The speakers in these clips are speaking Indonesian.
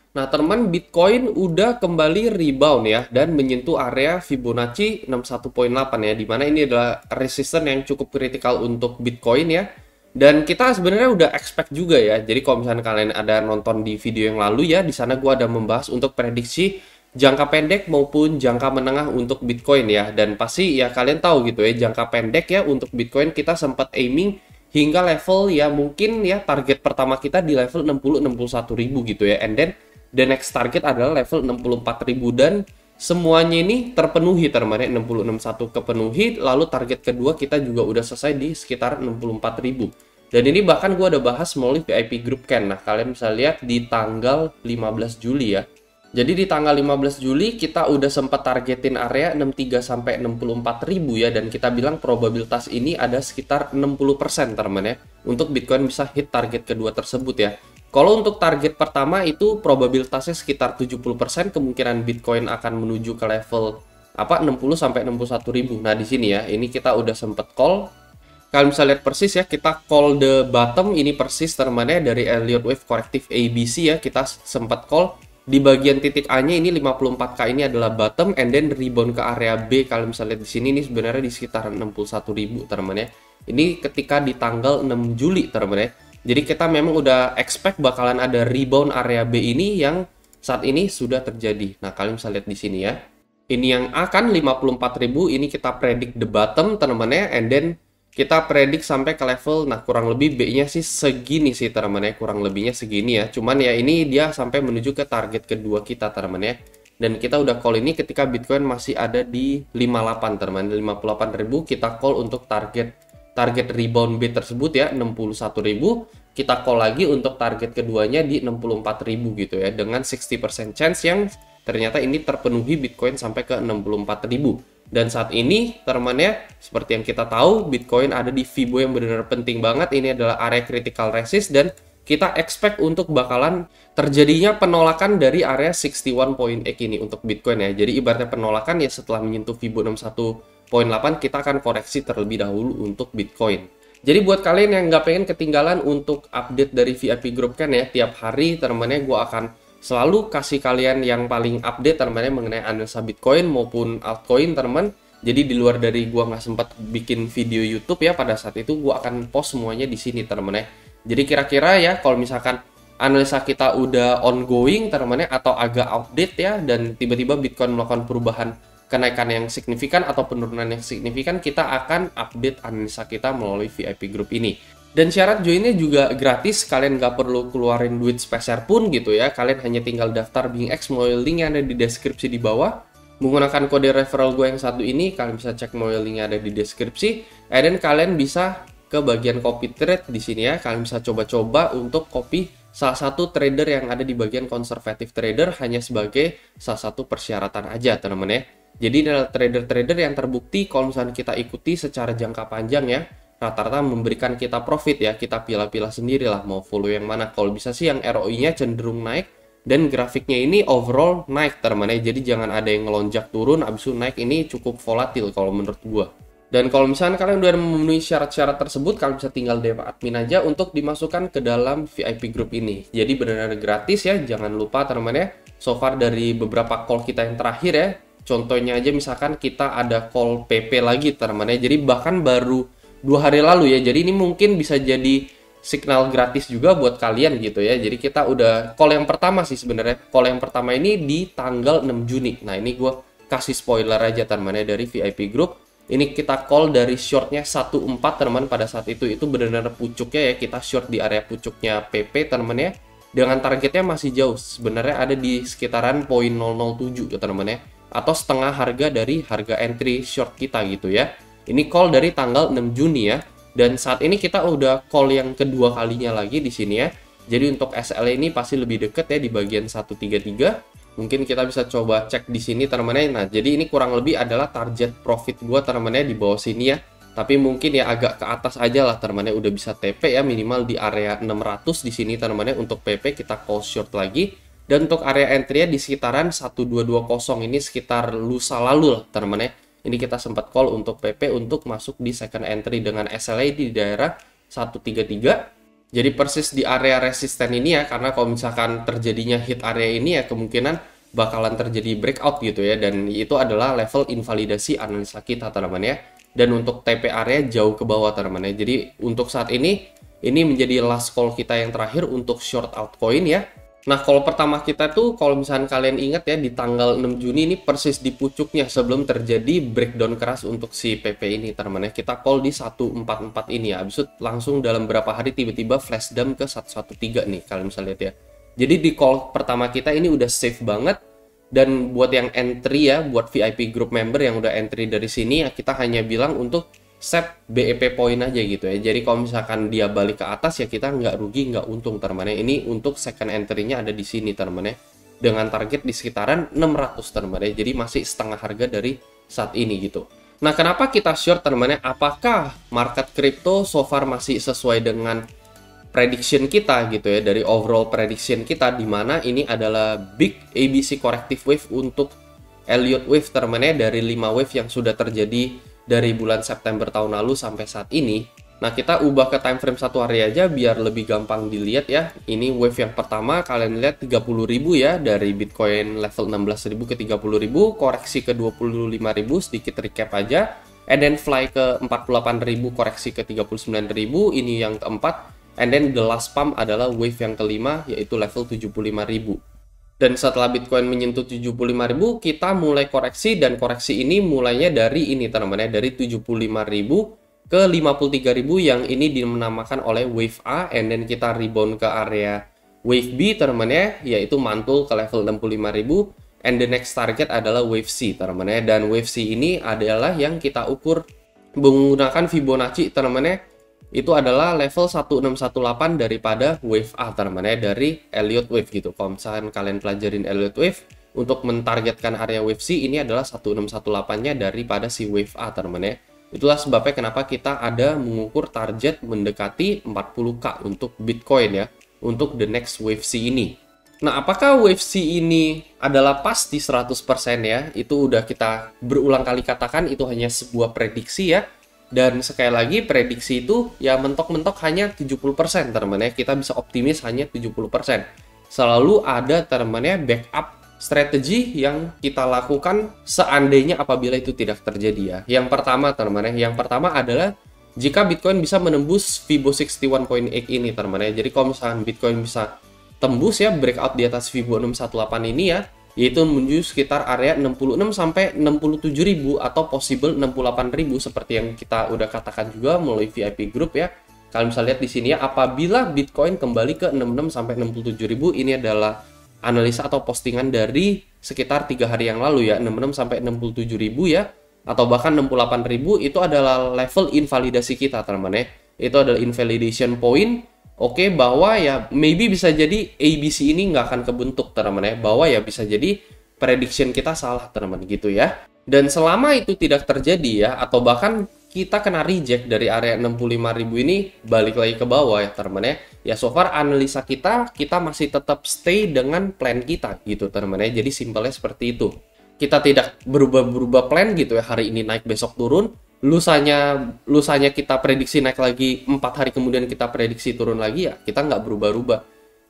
Nah, teman, Bitcoin udah kembali rebound ya dan menyentuh area Fibonacci 61,8 ya, dimana ini adalah resistance yang cukup kritikal untuk Bitcoin ya. Dan kita sebenarnya udah expect juga ya. Jadi kalau misalnya kalian ada nonton di video yang lalu ya, di sana gua ada membahas untuk prediksi jangka pendek maupun jangka menengah untuk Bitcoin ya. Dan pasti ya kalian tahu gitu ya, jangka pendek ya untuk Bitcoin kita sempat aiming hingga level ya mungkin ya target pertama kita di level 60-61 ribu gitu ya. And then the next target adalah level 64.000 dan semuanya ini terpenuhi teman-teman. 6061 kepenuhi, lalu target kedua kita juga udah selesai di sekitar 64.000. Dan ini bahkan gue udah bahas melalui VIP Group Can. Nah, kalian bisa lihat di tanggal 15 Juli ya. Jadi di tanggal 15 Juli kita udah sempat targetin area 63 sampai 64.000 ya, dan kita bilang probabilitas ini ada sekitar 60% teman-teman ya untuk Bitcoin bisa hit target kedua tersebut ya. Kalau untuk target pertama itu probabilitasnya sekitar 70% kemungkinan Bitcoin akan menuju ke level 60 sampai 61 ribu. Nah, di sini ya, ini kita udah sempet call. Kalian bisa lihat persis ya, kita call the bottom ini persis teman-teman ya dari Elliott Wave Corrective ABC ya, kita sempat call di bagian titik A-nya ini 54K ini adalah bottom, and then rebound ke area B. Kalian bisa lihat di sini ini sebenarnya di sekitar 61.000 teman-teman ya. Ini ketika di tanggal 6 Juli teman-teman ya. Jadi kita memang udah expect bakalan ada rebound area B ini yang saat ini sudah terjadi. Nah, kalian bisa lihat di sini ya. Ini yang akan 54.000 ini kita predict the bottom teman-teman ya, and then kita predik sampai ke level, nah kurang lebih B-nya sih segini sih teman-teman ya, kurang lebihnya segini ya. Cuman ya ini dia sampai menuju ke target kedua kita teman-teman ya. Dan kita udah call ini ketika Bitcoin masih ada di 58 teman-teman, 58.000 kita call untuk target rebound B tersebut ya 61.000. Kita call lagi untuk target keduanya di 64.000 gitu ya, dengan 60% chance yang ternyata ini terpenuhi Bitcoin sampai ke 64.000. Dan saat ini teman-teman seperti yang kita tahu Bitcoin ada di Fibo yang benar-benar penting banget. Ini adalah area critical resist dan kita expect untuk bakalan terjadinya penolakan dari area 61.8 ini untuk Bitcoin ya. Jadi ibaratnya penolakan ya setelah menyentuh Fibo 61.8 kita akan koreksi terlebih dahulu untuk Bitcoin. Jadi buat kalian yang nggak pengen ketinggalan untuk update dari VIP Group Can ya, tiap hari teman-teman gue akan selalu kasih kalian yang paling update teman-teman mengenai analisa Bitcoin maupun altcoin teman-teman. Jadi di luar dari gua nggak sempat bikin video YouTube ya pada saat itu, gua akan post semuanya di sini teman-teman. Jadi kira-kira ya kalau misalkan analisa kita udah ongoing teman-teman atau agak outdate ya, dan tiba-tiba Bitcoin melakukan perubahan kenaikan yang signifikan atau penurunan yang signifikan, kita akan update analisa kita melalui VIP Group ini. Dan syarat joinnya juga gratis, kalian nggak perlu keluarin duit sepeser pun gitu ya. Kalian hanya tinggal daftar BingX melalui link yang ada di deskripsi di bawah. Menggunakan kode referral gue yang satu ini, kalian bisa cek melalui link yang ada di deskripsi. Dan kalian bisa ke bagian copy trade di sini ya. Kalian bisa coba-coba untuk copy salah satu trader yang ada di bagian konservatif trader hanya sebagai salah satu persyaratan aja teman-teman ya. Jadi adalah trader-trader yang terbukti kalau misalnya kita ikuti secara jangka panjang ya, rata-rata memberikan kita profit ya, kita pilih-pilih sendiri lah mau follow yang mana. Kalau bisa sih yang ROI-nya cenderung naik dan grafiknya ini overall naik teman-teman ya. Jadi jangan ada yang ngelonjak turun abis itu naik, ini cukup volatil kalau menurut gua. Dan kalau misalnya kalian udah memenuhi syarat-syarat tersebut, kalian bisa tinggal DM admin aja untuk dimasukkan ke dalam VIP group ini. Jadi benar-benar gratis ya, jangan lupa teman-teman ya. So far dari beberapa call kita yang terakhir ya, contohnya aja misalkan kita ada call PP lagi teman-teman ya. Jadi bahkan baru 2 hari lalu ya, jadi ini mungkin bisa jadi signal gratis juga buat kalian gitu ya. Jadi kita udah call yang pertama sih sebenarnya, call yang pertama ini di tanggal 6 Juni. Nah ini gue kasih spoiler aja teman-teman ya dari VIP Group. Ini kita call dari shortnya 14 teman-teman. Pada saat itu benar-benar pucuknya ya, kita short di area pucuknya PP teman-teman ya, dengan targetnya masih jauh, sebenarnya ada di sekitaran 0.007 teman-teman ya, atau setengah harga dari harga entry short kita gitu ya. Ini call dari tanggal 6 Juni ya. Dan saat ini kita udah call yang kedua kalinya lagi di sini ya. Jadi untuk SL ini pasti lebih deket ya di bagian 133. Mungkin kita bisa coba cek di sini teman-teman. Nah, jadi ini kurang lebih adalah target profit gua teman-teman di bawah sini ya. Tapi mungkin ya agak ke atas aja lah teman-teman, udah bisa TP ya minimal di area 600 di sini teman-teman. Untuk PP kita call short lagi. Dan untuk area entry-nya di sekitaran 1220 ini sekitar lusa lalu lah teman-teman. Ini kita sempat call untuk PP untuk masuk di second entry dengan SLA di daerah 133. Jadi persis di area resisten ini ya, karena kalau misalkan terjadinya hit area ini ya kemungkinan bakalan terjadi breakout gitu ya, dan itu adalah level invalidasi analisa kita teman-teman ya. Dan untuk TP area jauh ke bawah teman-teman ya. Jadi untuk saat ini menjadi last call kita yang terakhir untuk short altcoin ya. Nah, call pertama kita tuh kalau misalkan kalian ingat ya, di tanggal 6 Juni ini persis di pucuknya sebelum terjadi breakdown keras untuk si PP ini teman-teman ya. Kita call di 144 ini ya. Habis itu langsung dalam berapa hari tiba-tiba flash dump ke 113 nih, kalian bisa lihat ya. Jadi di call pertama kita ini udah safe banget. Dan buat yang entry ya, buat VIP group member yang udah entry dari sini ya, kita hanya bilang untuk set BEP point aja gitu ya. Jadi kalau misalkan dia balik ke atas ya kita nggak rugi, nggak untung teman-teman ya. Ini untuk second entry-nya ada di sini teman-teman ya. Dengan target di sekitaran 600 teman-teman ya. Jadi masih setengah harga dari saat ini gitu. Nah, kenapa kita short teman-teman ya? Apakah market crypto so far masih sesuai dengan prediction kita gitu ya, dari overall prediction kita, di mana ini adalah big ABC corrective wave untuk Elliott wave teman-teman ya, dari 5 wave yang sudah terjadi dari bulan September tahun lalu sampai saat ini. Nah, kita ubah ke time frame satu hari aja biar lebih gampang dilihat ya. Ini wave yang pertama, kalian lihat 30.000 ya, dari Bitcoin level 16.000 ke 30.000, koreksi ke 25.000, sedikit recap aja, and then fly ke 48.000, koreksi ke 39.000, ini yang keempat. And then the last pump adalah wave yang kelima, yaitu level 75.000. Dan setelah Bitcoin menyentuh 75.000, kita mulai koreksi, dan koreksi ini mulainya dari ini teman-teman ya, dari 75.000 ke 53.000 yang ini dinamakan oleh wave A, and then kita rebound ke area wave B teman-teman ya, yaitu mantul ke level 65.000, and the next target adalah wave C teman-teman ya. Dan wave C ini adalah yang kita ukur menggunakan Fibonacci teman-teman ya. Itu adalah level 1618 daripada wave A teman-teman ya, dari Elliott wave gitu. Kalau misalkan kalian pelajarin Elliott wave, untuk mentargetkan area wave C ini adalah 1618-nya daripada si wave A teman-teman ya. Itulah sebabnya kenapa kita ada mengukur target mendekati 40k untuk Bitcoin ya, untuk the next wave C ini. Nah, apakah wave C ini adalah pasti 100% ya? Itu udah kita berulang kali katakan, itu hanya sebuah prediksi ya. Dan sekali lagi prediksi itu ya mentok-mentok hanya 70% teman-teman ya. Kita bisa optimis hanya 70%. Selalu ada teman-teman ya backup strategi yang kita lakukan seandainya apabila itu tidak terjadi ya. Yang pertama teman-teman ya, yang pertama adalah jika Bitcoin bisa menembus Fibo 61.8 ini teman-teman ya. Jadi kalau misalkan Bitcoin bisa tembus ya breakout di atas Fibo 618 ini ya, yaitu menuju sekitar area 66 sampai 67.000 atau possible 68.000 seperti yang kita udah katakan juga melalui VIP group ya. Kalian bisa lihat di sini ya, apabila Bitcoin kembali ke 66 sampai 67.000, ini adalah analisa atau postingan dari sekitar 3 hari yang lalu ya, 66 sampai 67.000 ya, atau bahkan 68.000, itu adalah level invalidasi kita teman-teman ya. Itu adalah invalidation point. Oke, bahwa ya maybe bisa jadi ABC ini nggak akan kebentuk teman-teman ya, bahwa ya bisa jadi prediction kita salah teman-teman gitu ya. Dan selama itu tidak terjadi ya, atau bahkan kita kena reject dari area 65.000 ini balik lagi ke bawah ya teman-teman ya. Ya so far analisa kita masih tetap stay dengan plan kita gitu teman-teman ya. Jadi simpelnya seperti itu. Kita tidak berubah-berubah plan gitu ya, hari ini naik besok turun. Lusanya kita prediksi naik lagi, 4 hari kemudian kita prediksi turun lagi ya, kita nggak berubah-ubah.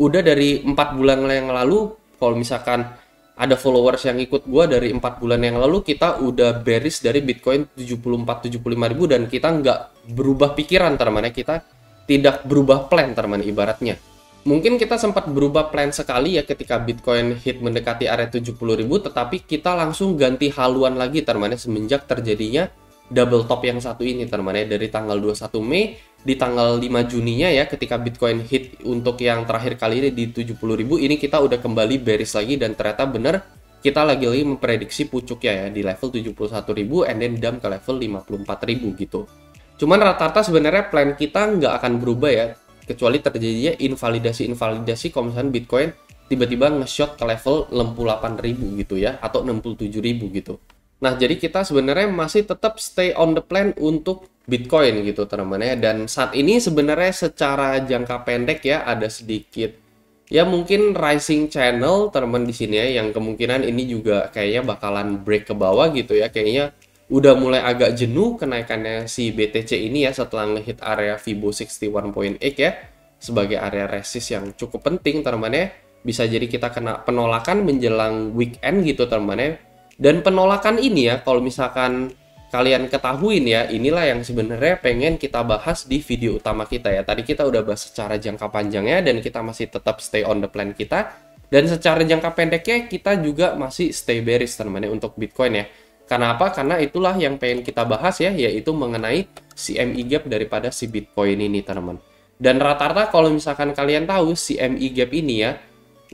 Udah dari 4 bulan yang lalu, kalau misalkan ada followers yang ikut gua dari 4 bulan yang lalu, kita udah bearish dari Bitcoin 74-75 ribu, dan kita nggak berubah pikiran teman-teman, kita tidak berubah plan teman-teman ibaratnya. Mungkin kita sempat berubah plan sekali ya ketika Bitcoin hit mendekati area 70.000, tetapi kita langsung ganti haluan lagi teman-teman semenjak terjadinya double top yang satu ini teman-teman ya, dari tanggal 21 Mei di tanggal 5 Juninya ya, ketika Bitcoin hit untuk yang terakhir kali ini di 70.000, ini kita udah kembali bearish lagi, dan ternyata bener kita lagi-lagi memprediksi pucuknya ya di level 71.000 and then dump ke level 54.000 gitu. Cuman rata-rata sebenarnya plan kita nggak akan berubah ya, kecuali terjadinya invalidasi kalau misalnya Bitcoin tiba-tiba nge-shot ke level 68.000 gitu ya, atau 67.000 gitu. Nah, jadi kita sebenarnya masih tetap stay on the plan untuk Bitcoin gitu teman-teman ya. Dan saat ini sebenarnya secara jangka pendek ya ada sedikit ya mungkin rising channel teman-teman di sini ya, yang kemungkinan ini juga kayaknya bakalan break ke bawah gitu ya. Kayaknya udah mulai agak jenuh kenaikannya si BTC ini ya setelah ngehit area Fibo 61.8 ya. sebagai area resist yang cukup penting teman-teman ya. Bisa jadi kita kena penolakan menjelang weekend gitu teman-teman ya. Dan penolakan ini ya, kalau misalkan kalian ketahuin ya, inilah yang sebenarnya pengen kita bahas di video utama kita ya. Tadi kita udah bahas secara jangka panjangnya dan kita masih tetap stay on the plan kita. Dan secara jangka pendeknya kita juga masih stay bearish teman-teman ya untuk Bitcoin ya. Karena apa? Karena itulah yang pengen kita bahas ya, yaitu mengenai CME gap daripada si Bitcoin ini teman-teman. Dan rata-rata kalau misalkan kalian tahu CME gap ini ya,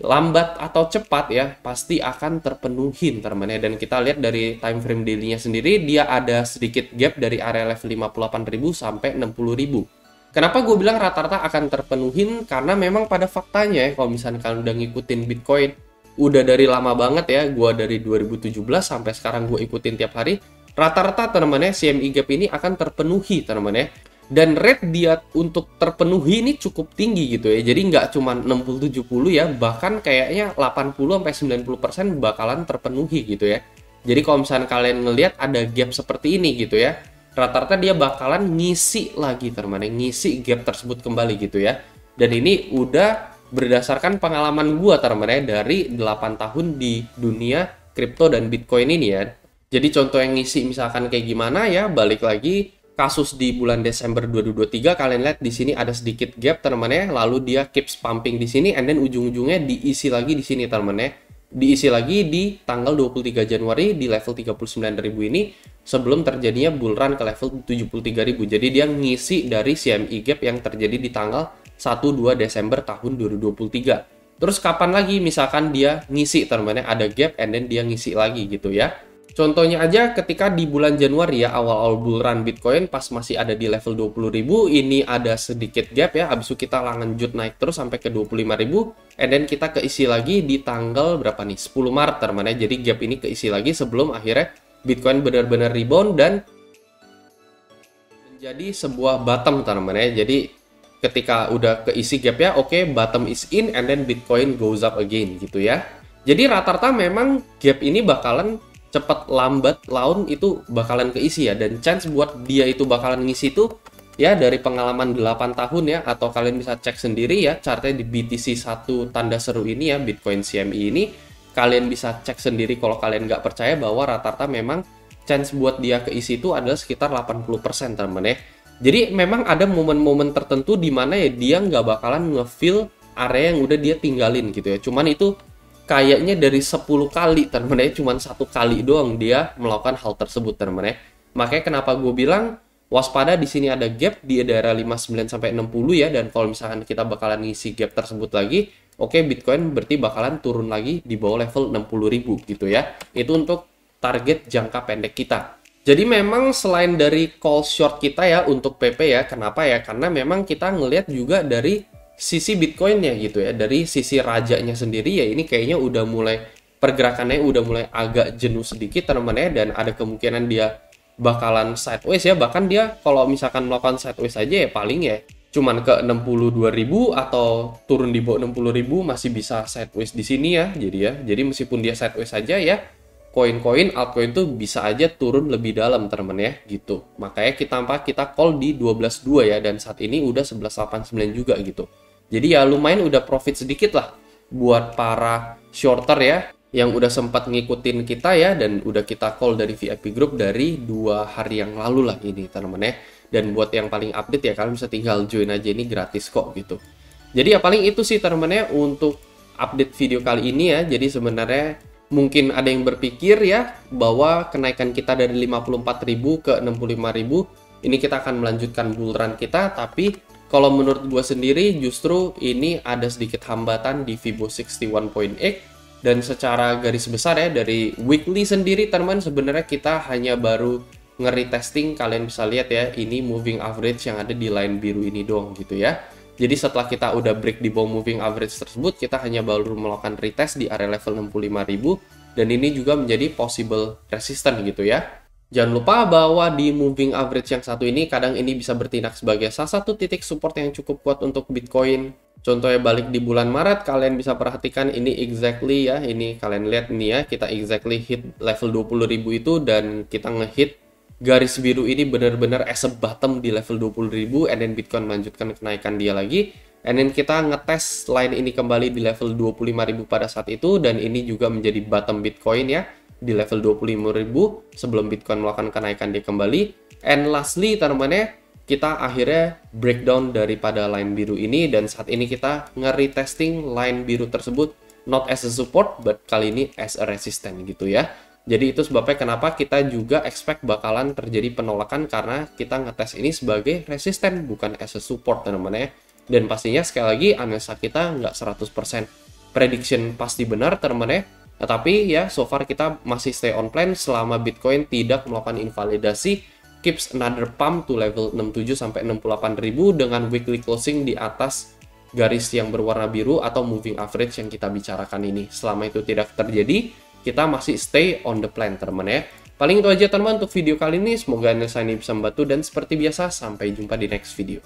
lambat atau cepat ya pasti akan terpenuhin teman-teman ya. Dan kita lihat dari time frame daily-nya sendiri, dia ada sedikit gap dari area level 58.000 sampai 60.000. Kenapa gue bilang rata-rata akan terpenuhin? Karena memang pada faktanya ya, kalau misalkan kalian udah ngikutin Bitcoin udah dari lama banget ya, gue dari 2017 sampai sekarang gue ikutin tiap hari, rata-rata teman-teman ya CME gap ini akan terpenuhi teman-teman ya. Dan rate dia untuk terpenuhi ini cukup tinggi gitu ya. Jadi nggak cuma 60-70 ya, bahkan kayaknya 80-90% bakalan terpenuhi gitu ya. Jadi kalau misalnya kalian ngelihat ada gap seperti ini gitu ya, rata-rata dia bakalan ngisi lagi teman-teman, ngisi gap tersebut kembali gitu ya. Dan ini udah berdasarkan pengalaman gua teman-teman ya, dari 8 tahun di dunia kripto dan Bitcoin ini ya. Jadi contoh yang ngisi misalkan kayak gimana ya, balik lagi kasus di bulan Desember 2023, kalian lihat di sini ada sedikit gap teman-teman ya, lalu dia keeps pumping di sini and then ujung-ujungnya diisi lagi di sini teman-teman ya. Diisi lagi di tanggal 23 Januari di level 39.000 ini sebelum terjadinya bull run ke level 73.000. Jadi dia ngisi dari CME gap yang terjadi di tanggal 1-2 Desember tahun 2023. Terus kapan lagi misalkan dia ngisi teman-teman ya, ada gap and then dia ngisi lagi gitu ya. Contohnya aja ketika di bulan Januari ya, awal-awal bull run Bitcoin pas masih ada di level 20.000, ini ada sedikit gap ya, habis itu kita lanjut naik terus sampai ke 25.000, and then kita keisi lagi di tanggal berapa nih, 10 Maret teman-teman ya. Jadi gap ini keisi lagi sebelum akhirnya Bitcoin benar-benar rebound dan menjadi sebuah bottom teman-teman ya. Jadi ketika udah keisi gap ya, oke, bottom is in and then Bitcoin goes up again gitu ya. Jadi rata-rata memang gap ini bakalan cepat lambat laun itu bakalan keisi ya, dan chance buat dia itu bakalan ngisi itu ya dari pengalaman 8 tahun ya, atau kalian bisa cek sendiri ya chartnya di BTC 1 tanda seru ini ya, Bitcoin CME ini, kalian bisa cek sendiri kalau kalian nggak percaya bahwa rata-rata memang chance buat dia keisi itu adalah sekitar 80% teman ya. Jadi memang ada momen-momen tertentu di mana ya dia nggak bakalan nge-fill area yang udah dia tinggalin gitu ya, cuman itu kayaknya dari 10 kali teman-teman ya, cuma 1 kali doang dia melakukan hal tersebut teman-teman ya. Makanya kenapa gue bilang waspada, di sini ada gap di daerah 59 sampai 60 ya, dan kalau misalkan kita bakalan ngisi gap tersebut lagi, oke, Bitcoin berarti bakalan turun lagi di bawah level 60.000 gitu ya. Itu untuk target jangka pendek kita. Jadi memang selain dari call short kita ya untuk PP ya, kenapa ya? Karena memang kita ngelihat juga dari sisi Bitcoin-nya gitu ya, dari sisi rajanya sendiri ya, ini kayaknya udah mulai pergerakannya udah mulai agak jenuh sedikit teman-teman ya, dan ada kemungkinan dia bakalan sideways ya. Bahkan dia kalau misalkan melakukan sideways aja ya paling ya cuman ke 62.000 atau turun di bawah 60.000 masih bisa sideways di sini ya. Jadi meskipun dia sideways aja ya, koin-koin altcoin tuh bisa aja turun lebih dalam teman-teman ya gitu. Makanya kita call di 12.2 ya, dan saat ini udah 11.89 juga gitu. Jadi ya lumayan udah profit sedikit lah buat para shorter ya yang udah sempat ngikutin kita ya, dan udah kita call dari VIP group dari 2 hari yang lalu lah ini teman-teman ya. Dan buat yang paling update ya kalian bisa tinggal join aja, ini gratis kok gitu. Jadi ya paling itu sih teman-teman ya untuk update video kali ini ya. Jadi sebenarnya mungkin ada yang berpikir ya bahwa kenaikan kita dari 54.000 ke 65.000 ini kita akan melanjutkan bull run kita, tapi kalau menurut gue sendiri justru ini ada sedikit hambatan di Fibonacci 61.8, dan secara garis besar ya dari weekly sendiri teman-teman sebenarnya kita hanya baru nge-retesting, kalian bisa lihat ya ini moving average yang ada di line biru ini doang gitu ya. Jadi setelah kita udah break di bawah moving average tersebut, kita hanya baru melakukan retest di area level 65.000, dan ini juga menjadi possible resistance gitu ya. Jangan lupa bahwa di moving average yang satu ini kadang ini bisa bertindak sebagai salah satu titik support yang cukup kuat untuk Bitcoin. Contohnya balik di bulan Maret, kalian bisa perhatikan ini exactly ya, ini kalian lihat ini ya, kita exactly hit level 20.000 itu, dan kita ngehit garis biru ini benar-benar as a bottom di level 20.000, and then Bitcoin melanjutkan kenaikan dia lagi, And then kita ngetes line ini kembali di level 25.000 pada saat itu, dan ini juga menjadi bottom Bitcoin ya di level 25.000 sebelum Bitcoin melakukan kenaikan dia kembali. And lastly teman-teman, kita akhirnya breakdown daripada line biru ini, dan saat ini kita nge-retesting line biru tersebut not as a support but kali ini as a resistance gitu ya. Jadi itu sebabnya kenapa kita juga expect bakalan terjadi penolakan, karena kita ngetes ini sebagai resisten bukan as a support teman-teman ya. Dan pastinya sekali lagi analisa kita nggak 100% prediction pasti benar teman-teman ya. Tapi ya so far kita masih stay on plan selama Bitcoin tidak melakukan invalidasi, keeps another pump to level 67 sampai 68.000 dengan weekly closing di atas garis yang berwarna biru atau moving average yang kita bicarakan ini. Selama itu tidak terjadi, kita masih stay on the plan teman-teman ya. Paling itu aja teman-teman untuk video kali ini. Semoga analisa ini bisa membantu, dan seperti biasa sampai jumpa di next video.